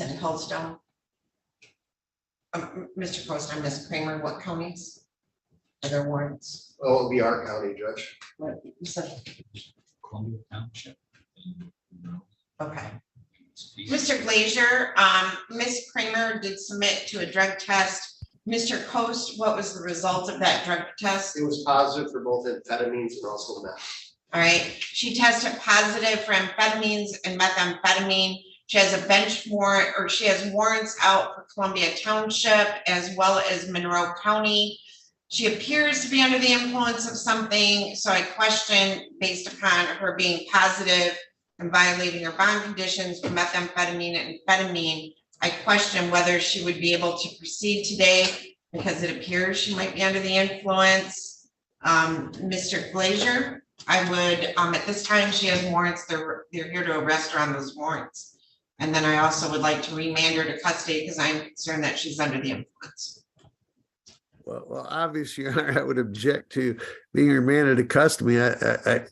in Coldstone. Mr. Coast, Ms. Kramer, what counties? Are there warrants? Oh, it'll be our county judge. What you said? Columbia Township. Okay. Mr. Glazier, Ms. Kramer did submit to a drug test. Mr. Coast, what was the result of that drug test? It was positive for both amphetamines and also meth. All right, she tested positive for amphetamines and methamphetamine. She has a bench warrant, or she has warrants out for Columbia Township as well as Monroe County. She appears to be under the influence of something, so I question, based upon her being positive and violating her bond conditions for methamphetamine and amphetamine, I question whether she would be able to proceed today because it appears she might be under the influence. Mr. Glazier, I would, at this time, she has warrants. They're here to arrest her on those warrants. And then I also would like to remand her to custody because I'm concerned that she's under the influence. Well, obviously, Your Honor, I would object to being remanded to custody. I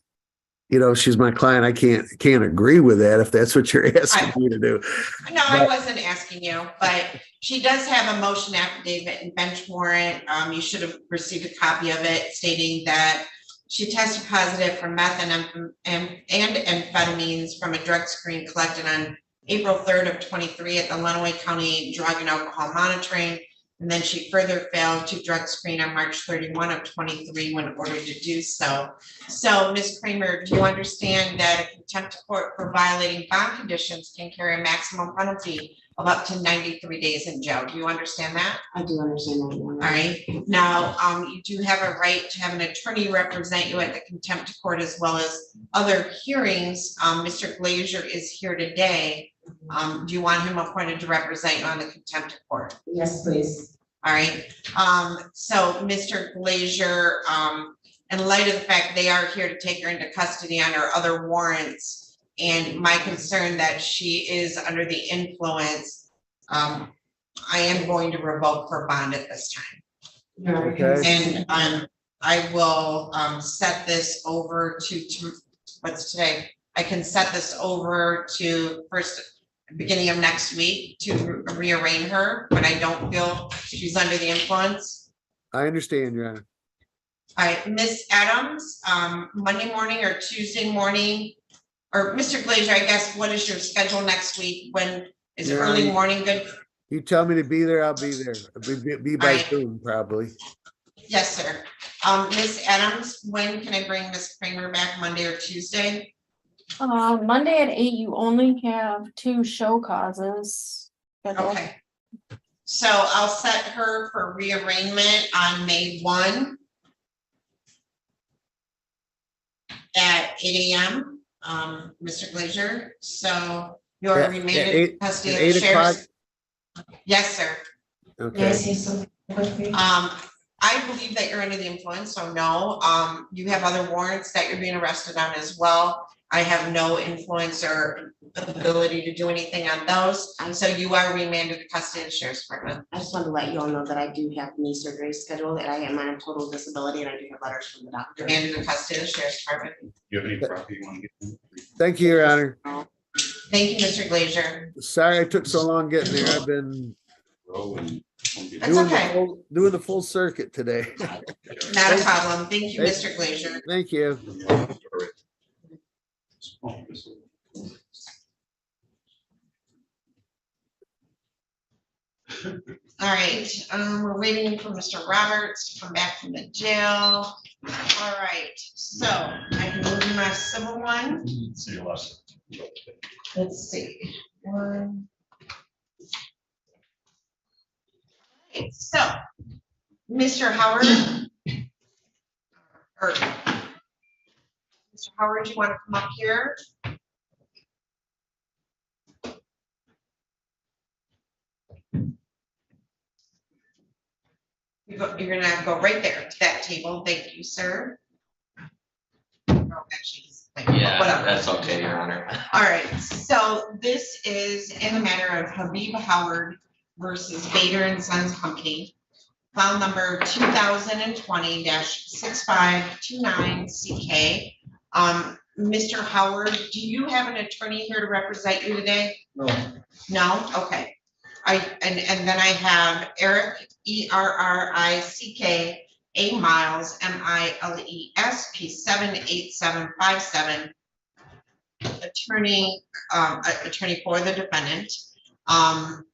she's my client. I can't agree with that if that's what you're asking me to do. No, I wasn't asking you, but she does have a motion affidavit and bench warrant. You should have received a copy of it stating that she tested positive for meth and amphetamines from a drug screen collected on April 3rd of 23 at the Lenawee County Drug and Alcohol Monitoring. And then she further failed to drug screen on March 31 of 23 when ordered to do so. So, Ms. Kramer, do you understand that a contempt of court for violating bond conditions can carry a maximum penalty of up to 93 days in jail? Do you understand that? I do understand that. All right. Now, you do have a right to have an attorney represent you at the contempt of court as well as other hearings. Mr. Glazier is here today. Do you want him appointed to represent you on the contempt of court? Yes, please. All right. So Mr. Glazier, in light of the fact they are here to take her into custody on her other warrants, and my concern that she is under the influence, I am going to revoke her bond at this time. Okay. And I will set this over to what's today? I can set this over to beginning of next week to rearrange her, but I don't feel she's under the influence. I understand, Your Honor. All right, Miss Adams, Monday morning or Tuesday morning, or Mr. Glazier, I guess, what is your schedule next week? When is early morning good? You tell me to be there, I'll be there. Be by Right. Zoom, probably. Yes, sir. Miss Adams, when can I bring Miss Kramer back, Monday or Tuesday? Monday at 8, you only have 2 show causes. Okay. So I'll set her for rearrangement on May 1 at 8 a.m. Mr. Glazier, so you're At remanded eight- custody at of the 8 o'clock? sheriff's. Yes, sir. May I Okay. say something? I believe that you're under the influence, so no. You have other warrants that you're being arrested on as well. I have no influence or ability to do anything on those. So you are remanded to custody of the sheriff's department. I just want to let you all know that I do have knee surgery scheduled and I am on a total disability and I do have letters from the doctor. Remanded to custody of the sheriff's department. You have any property you want to get? Thank you, Your Honor. Thank you, Mr. Glazier. Sorry I took so long getting there. I've been That's okay. doing the full circuit today. Not a problem. Thank you, Mr. Glazier. Thank you. All right, we're waiting for Mr. Roberts to come back from the jail. All right, so I can move my civil one. See you last. Let's see. One. Okay, so, Mr. Howard. Or, Mr. Howard, you want to come up here? You're gonna go right there to that table. Thank you, sir. Oh, actually, Yeah, whatever. that's okay, Your Honor. All right, so this is in the matter of Habib Howard versus Bader and Sons Company, file number 2020-6529 CK. Mr. Howard, do you have an attorney here to represent you today? No. No? Okay. And then I have Eric, ERRICK, A Miles, MILES, P78757. Attorney for the defendant.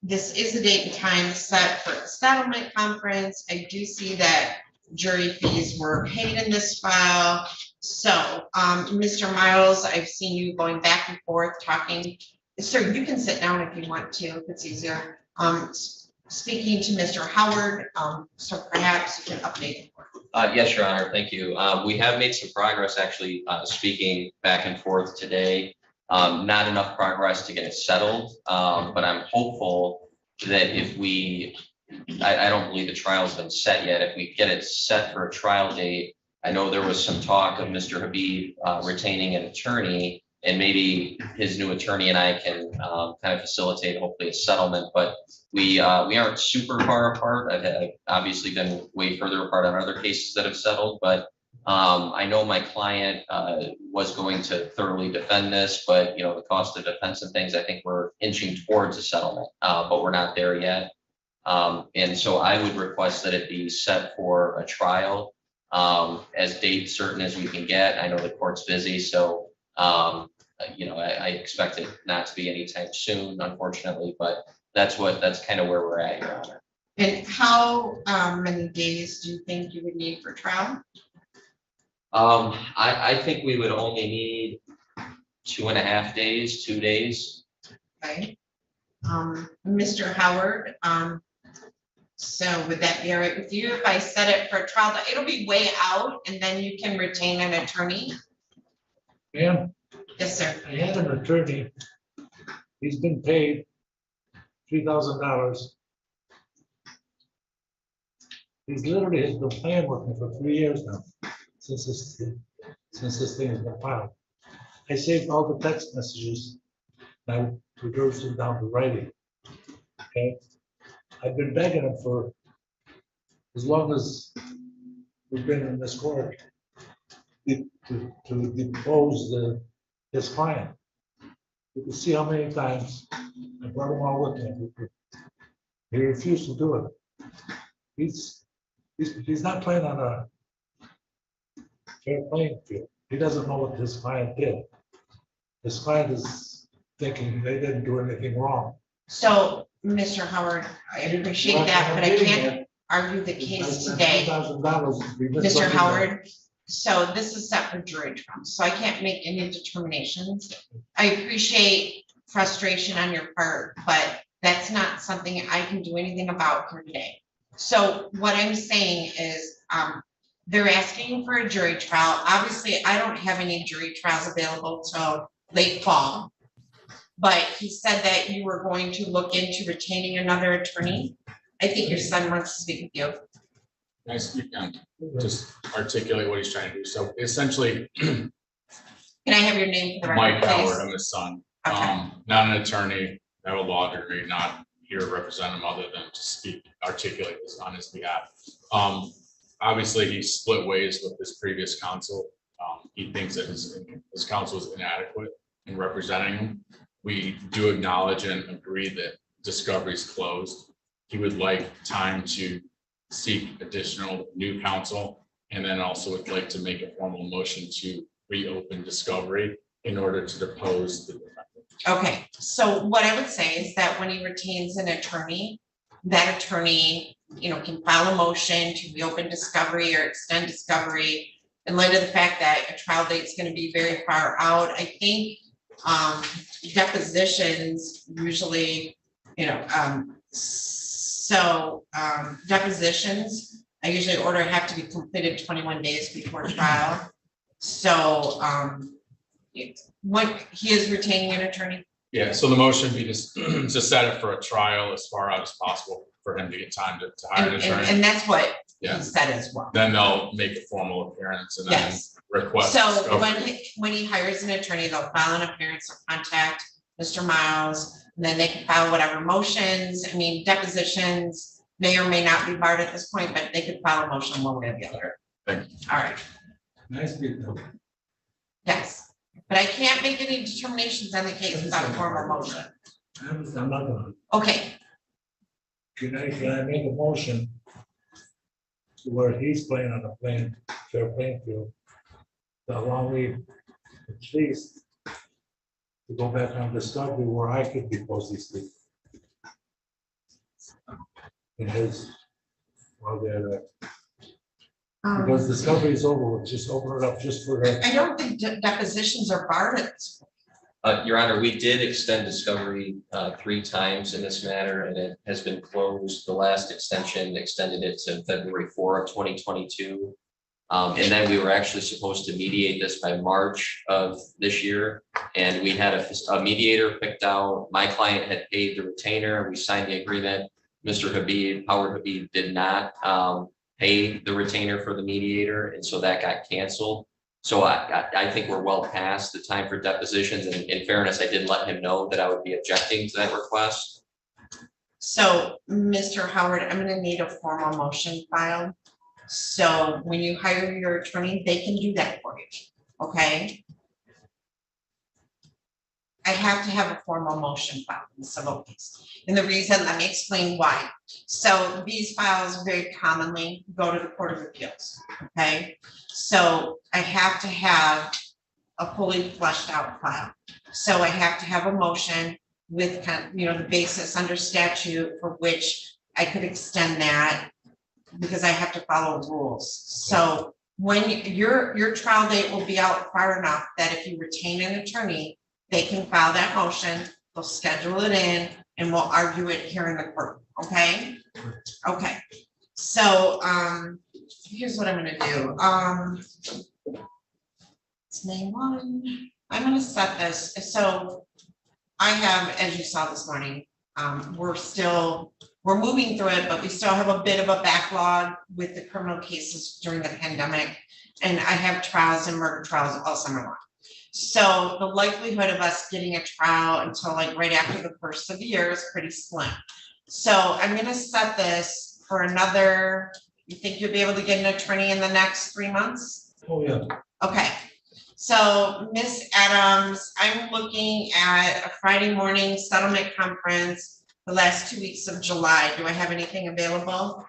This is a date and time set for a settlement conference. I do see that jury fees were paid in this file. So, Mr. Miles, I've seen you going back and forth talking. Sir, you can sit down if you want to, if it's easier. Speaking to Mr. Howard, so perhaps you can update the court. Yes, Your Honor, thank you. We have made some progress actually speaking back and forth today. Not enough progress to get it settled, but I'm hopeful that if I don't believe the trial's been set yet. If we get it set for a trial date, I know there was some talk of Mr. Habib retaining an attorney, and maybe his new attorney and I can kind of facilitate hopefully a settlement, but we aren't super far apart. I've obviously been way further apart on other cases that have settled, but I know my client was going to thoroughly defend this, but the cost of defense and things, I think we're inching towards a settlement, but we're not there yet. And so I would request that it be set for a trial as date certain as we can get. I know the court's busy, so I expect it not to be anytime soon, unfortunately, but that's kind of where we're at, Your Honor. And how many days do you think you would need for trial? I think we would only need 2.5 days, 2 days. Okay. Mr. Howard, so would that be all right with you if I set it for a trial? It'll be way out and then you can retain an attorney? Ma'am, Yes, sir. I had an attorney. He's been paid $3,000. He's literally has been playing with me for 3 years now, since this thing has been filed. I saved all the text messages. And I reduced them down to writing. Okay, I've been begging him for as long as we've been in this court to depose his client. You can see how many times I brought him all with me. He refused to do it. He's not playing on a fair playing field. He doesn't know what his client did. His client is thinking they didn't do anything wrong. So, Mr. Howard, I appreciate that, but I can't argue the case today. Mr. Howard, so this is set for jury trial, so I can't make any determinations. I appreciate frustration on your part, but that's not something I can do anything about here today. So what I'm saying is, they're asking for a jury trial. Obviously, I don't have any jury trials available till late fall. But he said that you were going to look into retaining another attorney. I think your son wants to speak with you. Can I speak and just articulate what he's trying to do? So essentially, Can I have your name for the record, Mike Howard, please? I'm his son, Okay. not an attorney, I have a law degree, not here to represent him other than to articulate this on his behalf. Obviously, he split ways with his previous counsel. He thinks that his counsel is inadequate in representing him. We do acknowledge and agree that discovery is closed. He would like time to seek additional new counsel, and then also would like to make a formal motion to reopen discovery in order to depose the defendant. Okay, so what I would say is that when he retains an attorney, that attorney, can file a motion to reopen discovery or extend discovery in light of the fact that a trial date is going to be very far out. I think depositions usually, depositions, I usually order have to be completed 21 days before trial. So what he is retaining an attorney? Yeah, so the motion be just to set it for a trial as far out as possible for him to get time to hire an attorney. And that's what Yeah. he said as well. Then they'll make a formal appearance and then Yes. request. So discovery. when he hires an attorney, they'll file an appearance or contact Mr. Miles, and then they can file whatever motions. I mean, depositions may or may not be barred at this point, but they could file a motion one way or the other. Thank All right, Nice people. yes. But I can't make any determinations on the case without a formal motion. I'm not gonna, Okay, can I make a motion to where he's playing on a fair playing field, to allow me at least to go back on discovery where I could be posted. In his, well, there, because discovery is over, we'll just open it up just for the. I don't think depositions are barred at this point. Your Honor, we did extend discovery 3 times in this matter, and it has been closed. The last extension extended it to February 4 of 2022. And then we were actually supposed to mediate this by March of this year. And we had a mediator picked out. My client had paid the retainer. We signed the agreement. Mr. Howard Habib did not pay the retainer for the mediator, and so that got canceled. So I think we're well past the time for depositions, and in fairness, I did let him know that I would be objecting to that request. So, Mr. Howard, I'm gonna need a formal motion filed. So when you hire your attorney, they can do that for you, okay? I have to have a formal motion filed in the civil case. And the reason, let me explain why. So these files very commonly go to the Court of Appeals, okay? So I have to have a fully fleshed out file. So I have to have a motion with the basis under statute for which I could extend that because I have to follow rules. So when your trial date will be out far enough that if you retain an attorney, they can file that motion, they'll schedule it in, and we'll argue it here in the court, okay? Okay, so, here's what I'm gonna do, it's May 1, I'm gonna set this, so I have, as you saw this morning, we're moving through it, but we still have a bit of a backlog with the criminal cases during the pandemic, and I have trials and murder trials all summer long. So the likelihood of us getting a trial until like right after the first of the year is pretty slim. So I'm gonna set this for another, you think you'll be able to get an attorney in the next 3 months? Oh, yeah. Okay, so Miss Adams, I'm looking at a Friday morning settlement conference the last 2 weeks of July. Do I have anything available?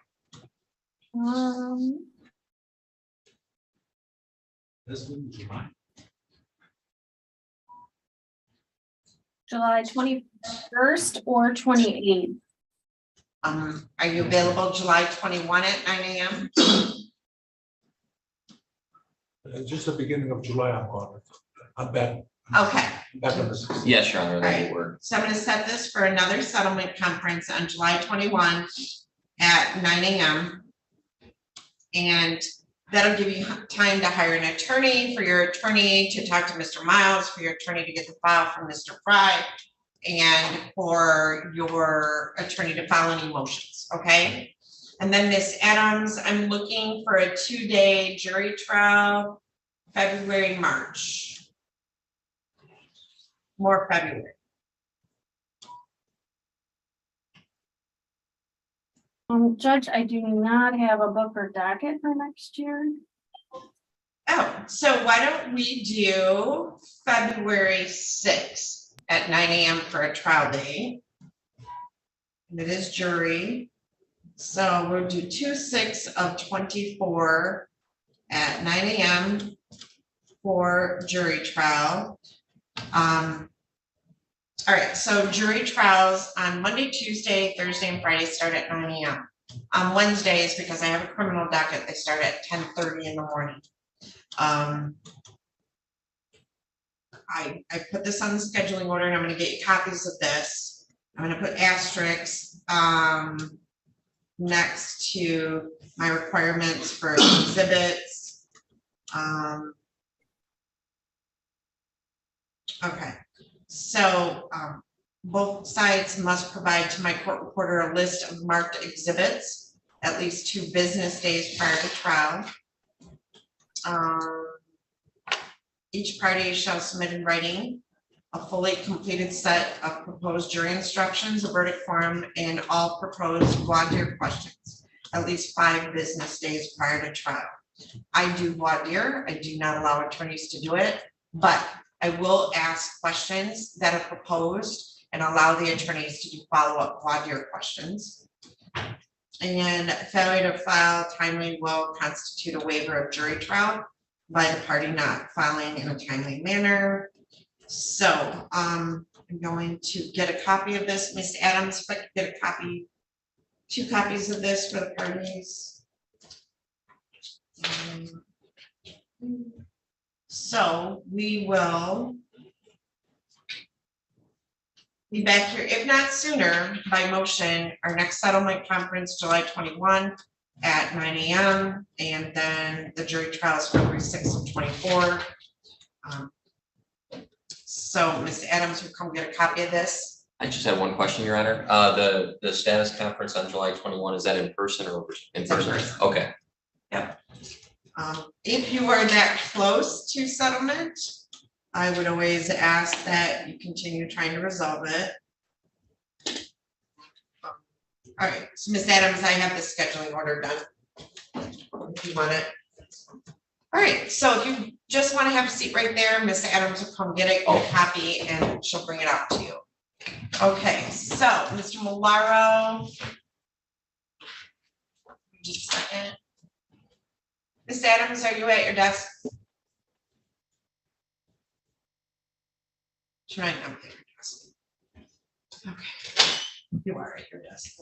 This one, July. July 21st or 28th. Are you available July 21 at 9 a.m.? Just the beginning of July, I'm gone. I'm back. Okay. Back on the 16th. Yes, Your Honor, that Right. will work. So I'm gonna set this for another settlement conference on July 21 at 9 a.m. And that'll give you time to hire an attorney, for your attorney to talk to Mr. Miles, for your attorney to get the file from Mr. Fry, and for your attorney to file any motions, okay? And then Miss Adams, I'm looking for a 2-day jury trial, February, March. More February. Judge, I do not have a book or docket for next year. Oh, so why don't we do February 6th at 9 a.m. for a trial day? And it is jury. So we'll do 2/6 of 24 at 9 a.m. for jury trial. All right, so jury trials on Monday, Tuesday, Thursday, and Friday start at 9 a.m. On Wednesdays, because I have a criminal docket, they start at 10:30 in the morning. I put this on the scheduling order, and I'm gonna get you copies of this. I'm gonna put asterisks next to my requirements for exhibits. Okay, so both sides must provide to my court reporter a list of marked exhibits at least 2 business days prior to trial. Each party shall submit in writing a fully completed set of proposed jury instructions, a verdict form, and all proposed voir dire questions, at least 5 business days prior to trial. I do voir dire. I do not allow attorneys to do it, but I will ask questions that are proposed and allow the attorneys to do follow-up voir dire questions. And failure to file timely will constitute a waiver of jury trial by the party not filing in a timely manner. So I'm going to get a copy of this, Ms. Adams, if I could get a copy, 2 copies of this for the parties. So we will be back here, if not sooner, by motion, our next settlement conference, July 21 at 9 a.m. And then the jury trials February 6th and 24. So Ms. Adams will come get a copy of this. I just have one question, Your Honor. The status conference on July 21, is that in person or in It's in person? person. Okay. If you are that close to settlement, I would always ask that you continue trying to resolve it. All right, so Ms. Adams, I have the scheduling order done. If you want it. All right, so if you just want to have a seat right there, Ms. Adams will come get it, get a copy, and she'll bring it out to you. Okay, so Mr. Malaro. Just a second. Ms. Adams, are you at your desk? Trying to at your desk. Okay, you are at your desk.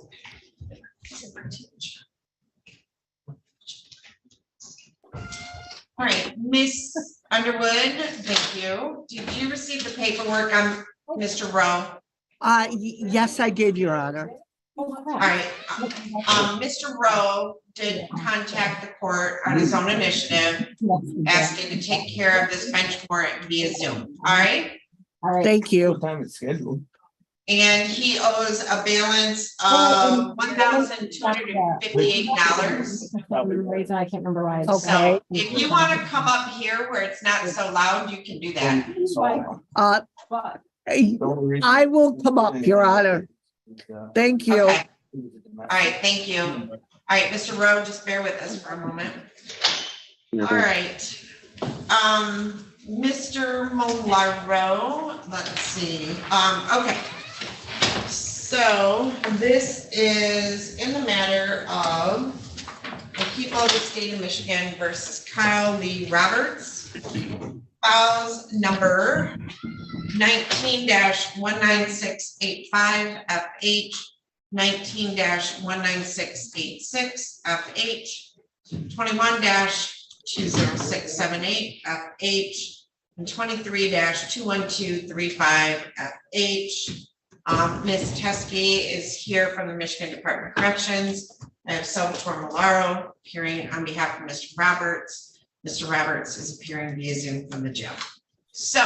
All right, Miss Underwood, thank you. Did you receive the paperwork on Mr. Rowe? Yes, I did, Your Honor. All right, Mr. Rowe did contact the court on his own initiative, asking to take care of this bench warrant via Zoom, all right? Thank you. What time is scheduled? And he owes a balance of $1,258. Reason I can't remember why. Okay. So if you want to come up here where it's not so loud, you can do that. I will come up, Your Honor. Thank you. Okay. All right, thank you. All right, Mr. Rowe, just bear with us for a moment. All right. Mr. Malaro, let's see. Okay. So this is in the matter of the people of the state of Michigan versus Kyle Lee Roberts. Files number 19-19685 FH, 19-19686 FH, 21-20678 FH, and 23-21235 FH. Ms. Teskey is here from the Michigan Department of Corrections. I have Salvatore Malaro appearing on behalf of Mr. Roberts. Mr. Roberts is appearing via Zoom from the jail. So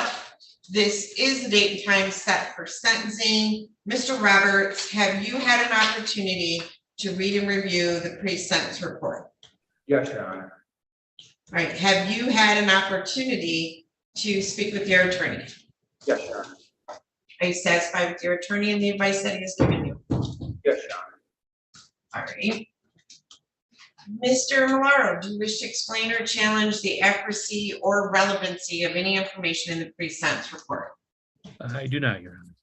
this is the date and time set for sentencing. Mr. Roberts, have you had an opportunity to read and review the pre-sentence report? Yes, Your Honor. All right, have you had an opportunity to speak with your attorney? Yes, Your Honor. Are you satisfied with your attorney and the advice that he has given you? Yes, Your Honor. All right. Mr. Malaro, do you wish to explain or challenge the accuracy or relevancy of any information in the pre-sentence report? I do not, Your Honor.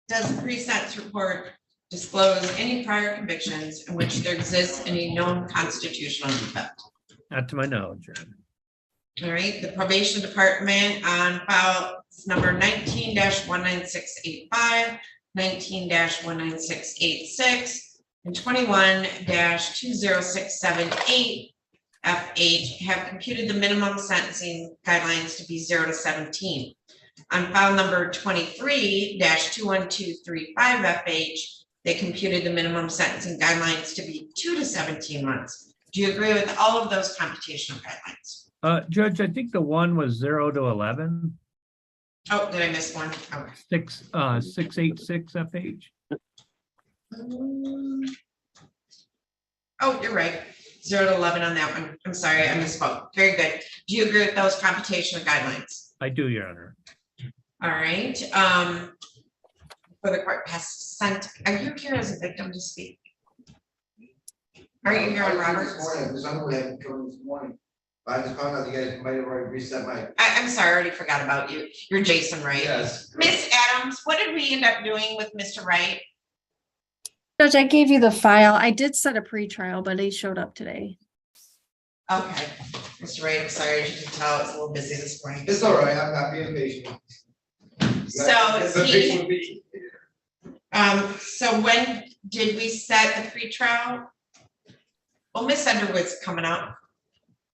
Does the pre-sentence report disclose any prior convictions in which there exists any known constitutional defect? Not to my knowledge, Your Honor. All right, the probation department on file number 19-19685, 19-19686, and 21-20678 FH have computed the minimum sentencing guidelines to be 0 to 17. On file number 23-21235 FH, they computed the minimum sentencing guidelines to be 2 to 17 months. Do you agree with all of those computational guidelines? Judge, I think the one was 0 to 11. Oh, did I miss one? Okay. 686 FH. Oh, you're right. 0 to 11 on that one. I'm sorry, I misspoke. Very good. Do you agree with those computational guidelines? I do, Your Honor. All right. For the court has sent, are you here as a victim to speak? Are you here on Roberts? This morning, this underwood had come this morning. I just found out you guys might have already reset my. I'm sorry, I already forgot about you. You're Jason, right? Yes. Miss Adams, what did we end up doing with Mr. Wright? Judge, I gave you the file. I did set a pretrial, but he showed up today. Okay, Mr. Wright, I'm sorry, as you can tell, it's a little busy this morning. It's all right, I'm not being patient. So The he- patient with me. So when did we set the pretrial? Well, Miss Underwood's coming up.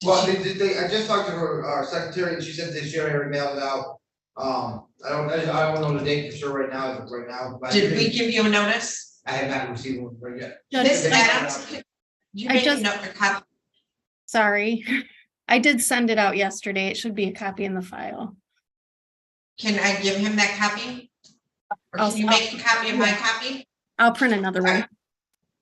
Well, I just talked to her, our secretary, and she said that she already mailed it out. I don't know the date for sure right now, as of right now. but Did we give you a notice? I have not received one right yet. Judge, Miss Adams, could you I make a just- note, a copy? Sorry. I did send it out yesterday. It should be a copy in the file. Can I give him that copy? Or I'll- can you make a copy of my copy? I'll print another one.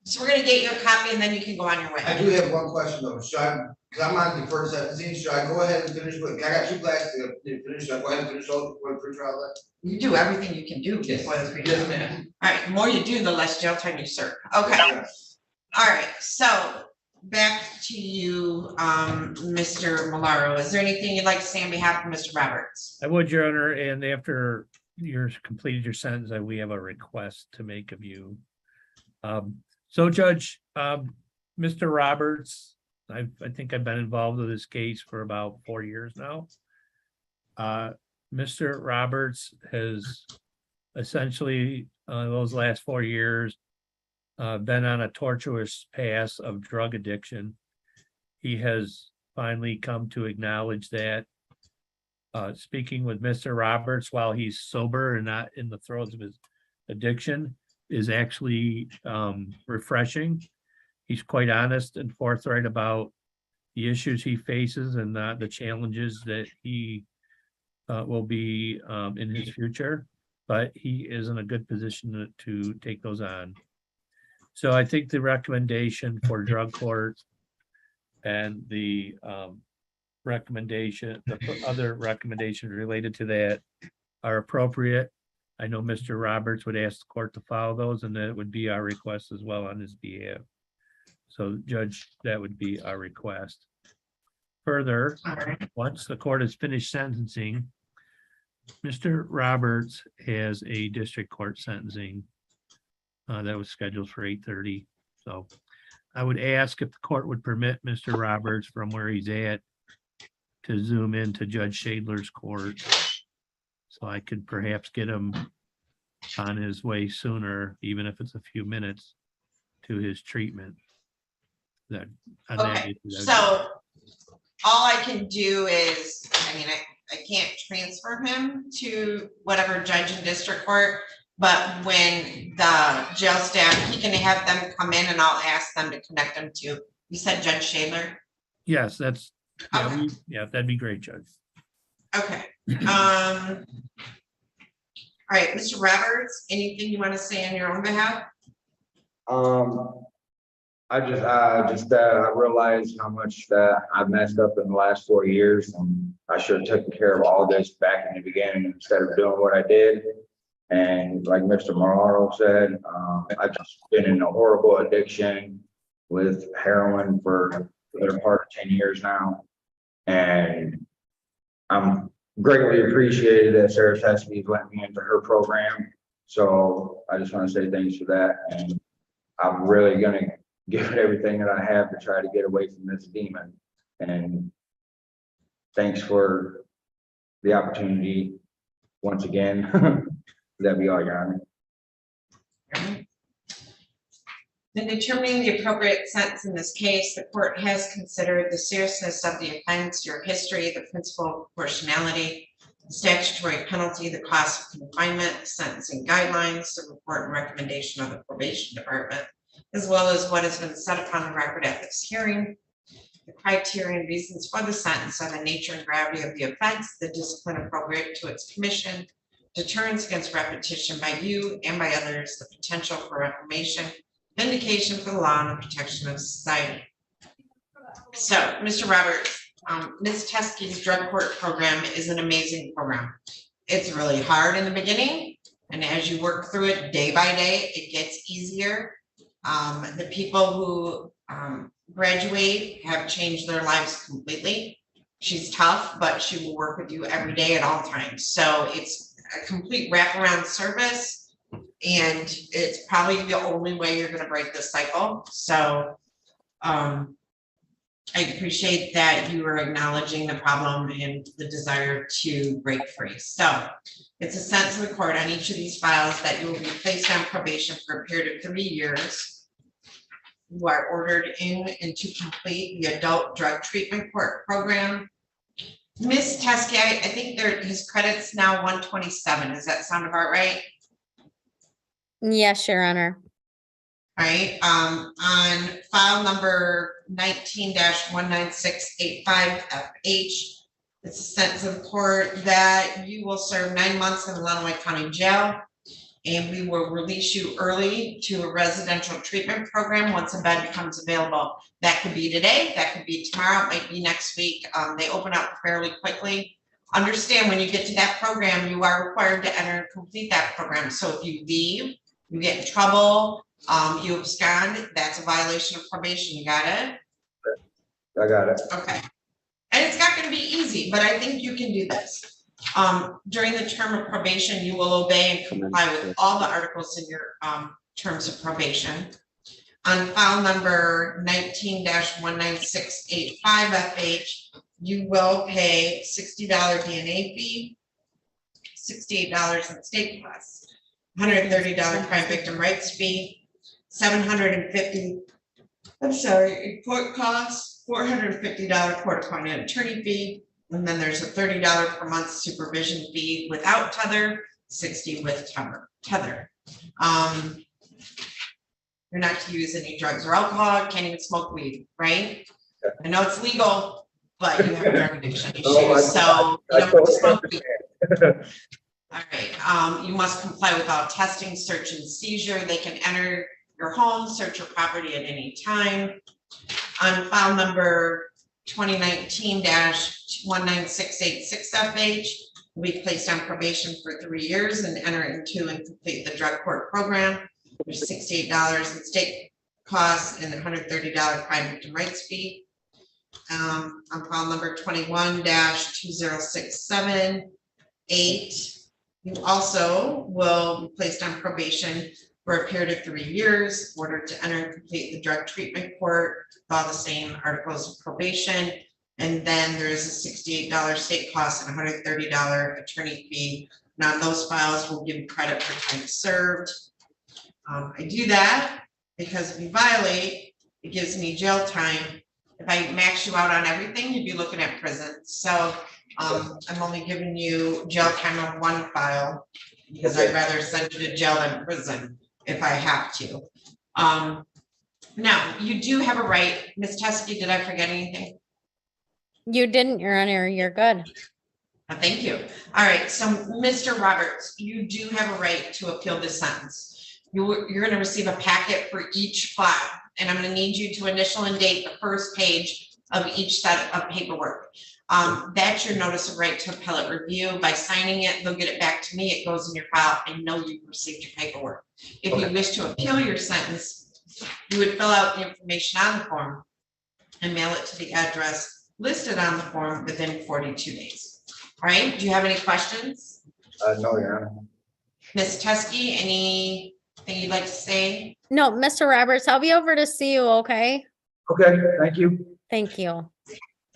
So we're gonna get you a copy and then you can go on your I way. do have one question though, should I, because I'm on deferred sentencing, should I go ahead and finish with, I got two classes to finish, should I go ahead and finish all the pre-trial then? You do everything you can do before the Yes, pretrial. ma'am. All right, the more you do, the less jail time you serve. Okay, all right, so back to you, Mr. Malaro. Is there anything you'd like to say on behalf of Mr. Roberts? I would, Your Honor, and after you're completed your sentence, we have a request to make of you. So Judge, Mr. Roberts, I think I've been involved with this case for about 4 years now. Mr. Roberts has essentially, those last 4 years, been on a tortuous path of drug addiction. He has finally come to acknowledge that. Speaking with Mr. Roberts while he's sober and not in the throes of his addiction is actually refreshing. He's quite honest and forthright about the issues he faces and the challenges that he will be in his future, but he is in a good position to take those on. So I think the recommendation for drug court and the recommendation, the other recommendations related to that are appropriate. I know Mr. Roberts would ask the court to follow those, and that would be our request as well on his behalf. So Judge, that would be our request. Further, All right, once the court has finished sentencing, Mr. Roberts has a district court sentencing that was scheduled for 8:30. So I would ask if the court would permit Mr. Roberts from where he's at to zoom into Judge Shadler's court. So I could perhaps get him on his way sooner, even if it's a few minutes, to his treatment. That. on that okay, issue, so all I can do is, I mean, I can't transfer him to whatever judge in district court, but when the jail staff, he can have them come in and I'll ask them to connect them to, you said Judge Shadler? Yes, that's, yeah, Okay. yeah, that'd be great, Judge. Okay, all right, Mr. Roberts, anything you want to say on your own behalf? I realized how much that I've messed up in the last 4 years, and I should have taken care of all this back in the beginning instead of doing what I did. And like Mr. Moraro said, I've just been in a horrible addiction with heroin for the better part of 10 years now. And I'm greatly appreciated that Sarah Teskey's let me into her program. So I just want to say thanks for that. And I'm really gonna give it everything that I have to try to get away from this demon. And thanks for the opportunity once again. That'd be all, Your Honor. In determining the appropriate sentence in this case, the court has considered the seriousness of the offense, your history, the principle of proportionality, the statutory penalty, the cost of confinement, sentencing guidelines, the report and recommendation of the probation department, as well as what has been said upon the record at this hearing, the criteria and reasons for the sentence and the nature and gravity of the offense, the discipline appropriate to its commission, deterrence against repetition by you and by others, the potential for reformation, vindication for the law and the protection of society. So, Mr. Roberts, Ms. Teskey's drug court program is an amazing program. It's really hard in the beginning, and as you work through it day by day, it gets easier. The people who graduate have changed their lives completely. She's tough, but she will work with you every day at all times. So it's a complete wraparound service. And it's probably the only way you're gonna break this cycle. So I appreciate that you are acknowledging the problem and the desire to break free. So it's a sentence of the court on each of these files that you will be placed on probation for a period of 3 years. You are ordered in and to complete the adult drug treatment court program. Ms. Teskey, I think his credit's now 127. Does that sound about right? Yes, Your Honor. All right, on file number 19-19685FH, it's a sentence of court that you will serve 9 months in the Illinois County Jail, and we will release you early to a residential treatment program once a bed becomes available. That could be today, that could be tomorrow, it might be next week. They open up fairly quickly. Understand when you get to that program, you are required to enter and complete that program. So if you leave, you get in trouble, you abscond, that's a violation of probation. You got it? I got it. Okay. And it's not gonna be easy, but I think you can do this. During the term of probation, you will obey and comply with all the articles in your terms of probation. On file number 19-19685FH, you will pay $60 DNA fee, $68 in state costs, $130 crime victim rights fee, $750, in court costs, $450 court-appointed attorney fee, and then there's a $30 per month supervision fee without tether, $60 with tether. You're not to use any drugs or alcohol, can't even smoke weed, right? I know it's legal, but you have a drug addiction issue, so you don't smoke weed. All right, you must comply with all testing, search and seizure. They can enter your home, search your property at any time. On file number 2019-19686FH, will be placed on probation for 3 years and enter into and complete the drug court program. There's $68 in state costs and $130 crime victim rights fee. On file number 21-20678, you also will be placed on probation for a period of 3 years, ordered to enter and complete the drug treatment court, all the same articles of probation. And then there's a $68 state cost and $130 attorney fee. Now those files will give you credit for time served. I do that because if you violate, it gives me jail time. If I max you out on everything, you'd be looking at prison. So I'm only giving you jail time on one file because I'd rather send you to jail than prison if I have to. Now, you do have a right. Ms. Teskey, did I forget anything? You didn't, Your Honor. You're good. Thank you. All right, so Mr. Roberts, you do have a right to appeal this sentence. You're going to receive a packet for each file, and I'm going to need you to initial and date the first page of each set of paperwork. That's your notice of right to appellate review. By signing it, they'll get it back to me. It goes in your file. I know you've received your paperwork. If you wish to appeal your sentence, you would fill out the information on the form and mail it to the address listed on the form within 42 days. All right, do you have any questions? No, Your Honor. Ms. Teskey, anything you'd like to say? No, Mr. Roberts, I'll be over to see you, okay? Okay, thank you. Thank you.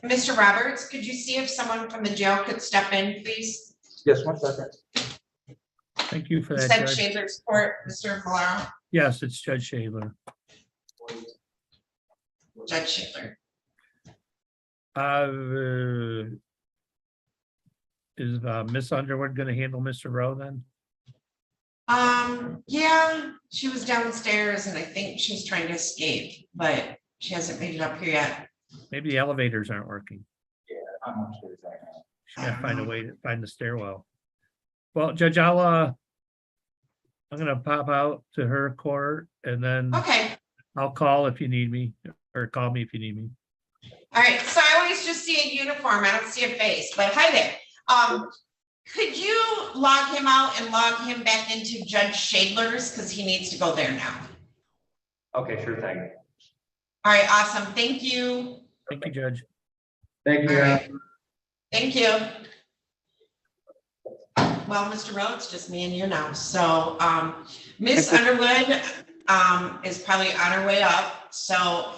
Mr. Roberts, could you see if someone from the jail could step in, please? Yes, 1 second. Thank you for You that, said Judge. Shadler's Court, Mr. Valero, Yes, it's Judge Shadler. Judge Shadler. Is Miss Underwood going to handle Mr. Rowe then? Yeah, she was downstairs and I think she's trying to escape, but she hasn't made it up here yet. Maybe the elevators aren't working. I'm not sure exactly. She gotta find a way to find the stairwell. Well, Judge, I'm gonna pop out to her court and then Okay, I'll call if you need me, or call me if you need me. all right, so I always just see a uniform, I don't see a face, but hi there. Could you log him out and log him back into Judge Shadler's, because he needs to go there now. Okay, sure thing. All right, awesome, thank you. Thank you, Judge. Thank you. All Your right. Honor. Thank you. Well, Mr. Rowe, it's just me and you now. So, Miss Underwood, is probably on her way up. So,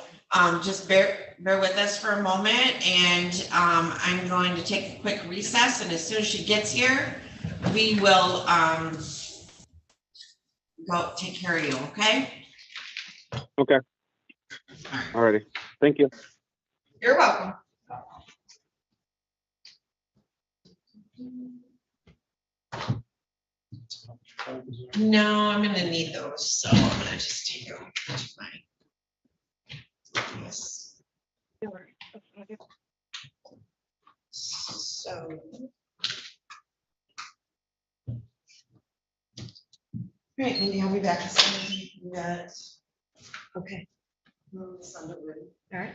just bear with us for a moment and, I'm going to take a quick recess, and as soon as she gets here, we will, go take care of you, okay? Okay. Alrighty. Thank you. You're welcome. No, I'm gonna need those, so I'm gonna just take them to my. Yes. So. Right, Mindy, I'll be back as soon as you do that. Okay, Move this under the- all right.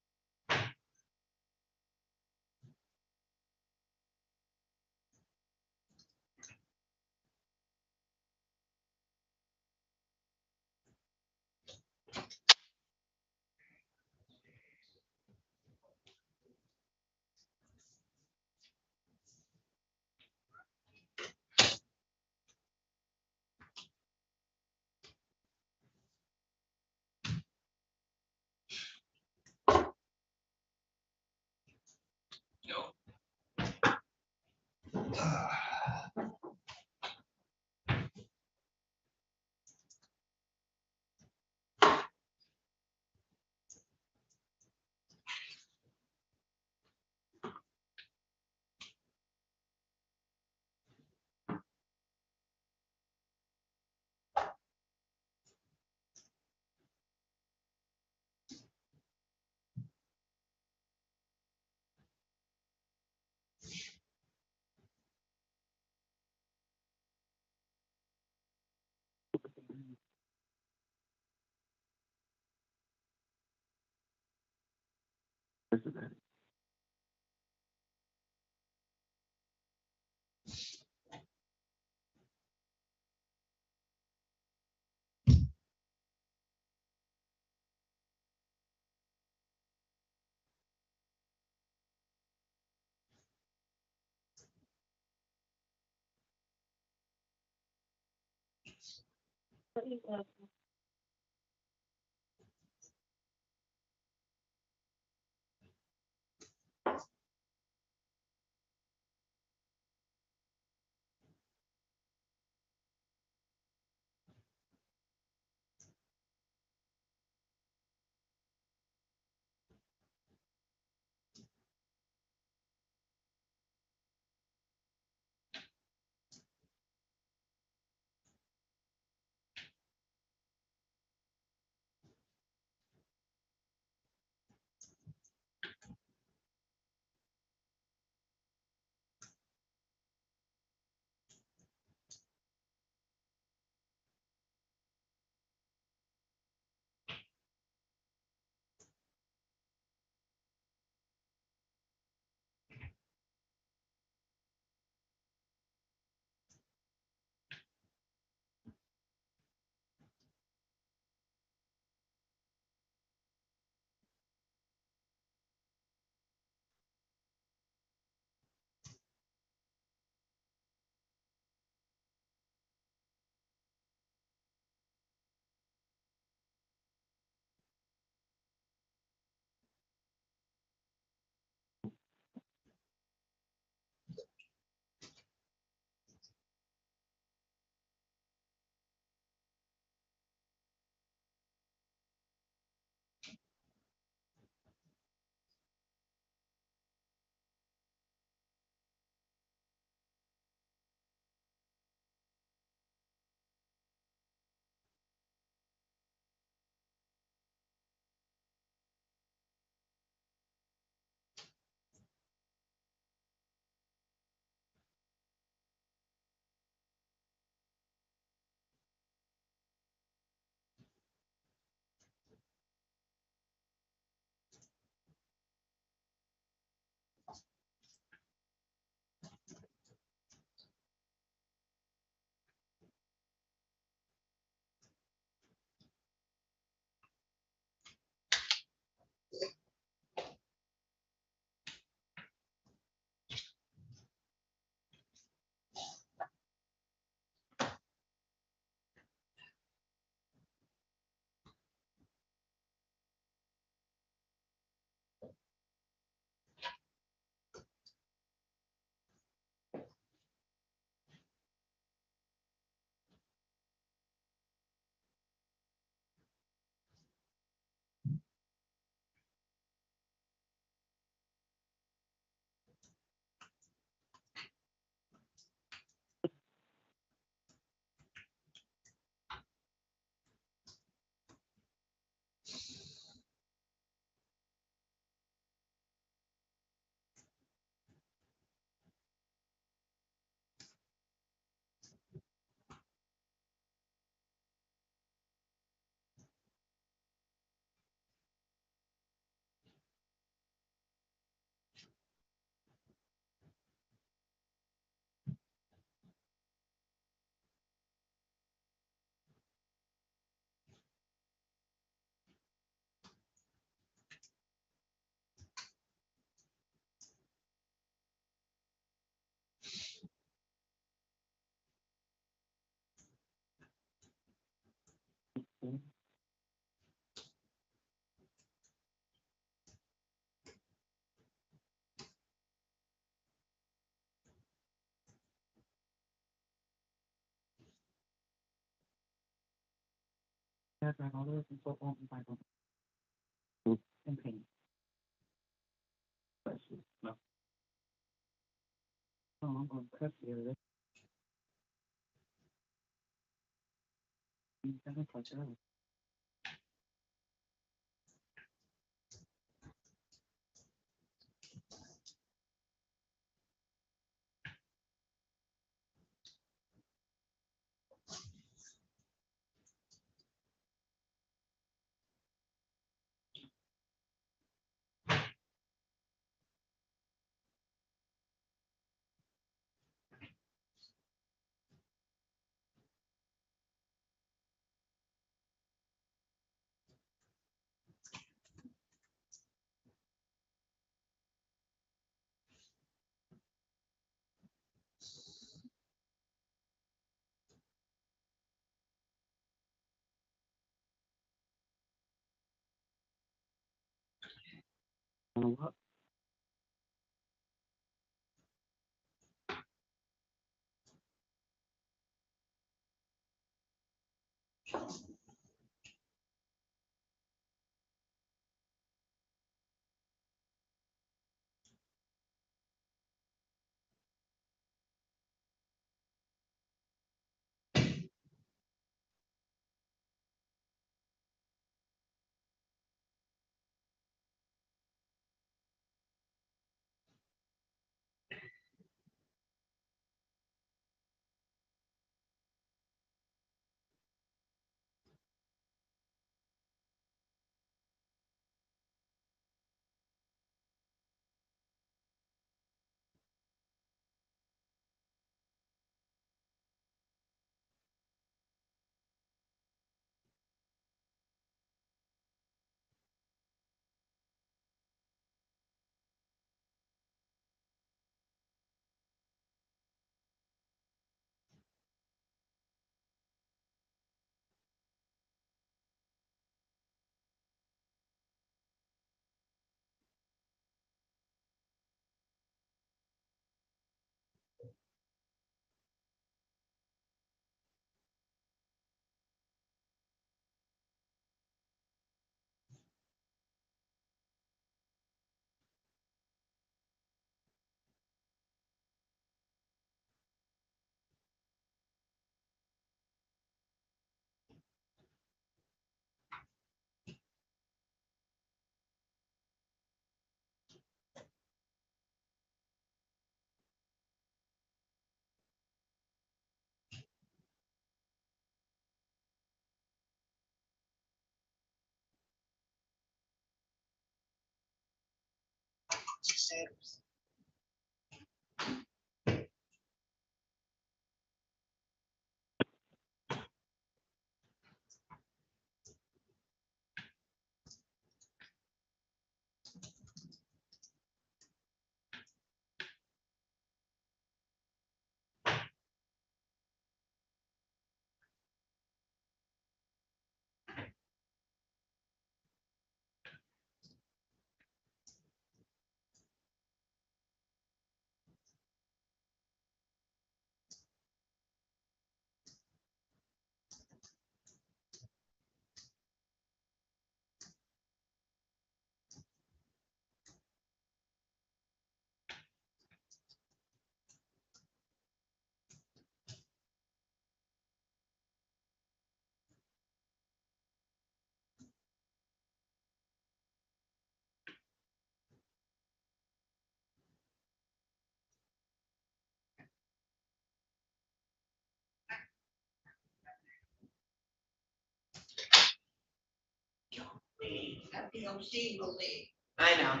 I know.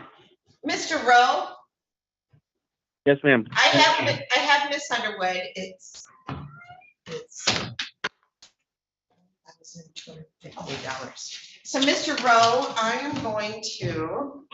Mr. Rowe, Yes, ma'am. I have Miss Underwood. It's $1,250. So, Mr. Rowe, I am going to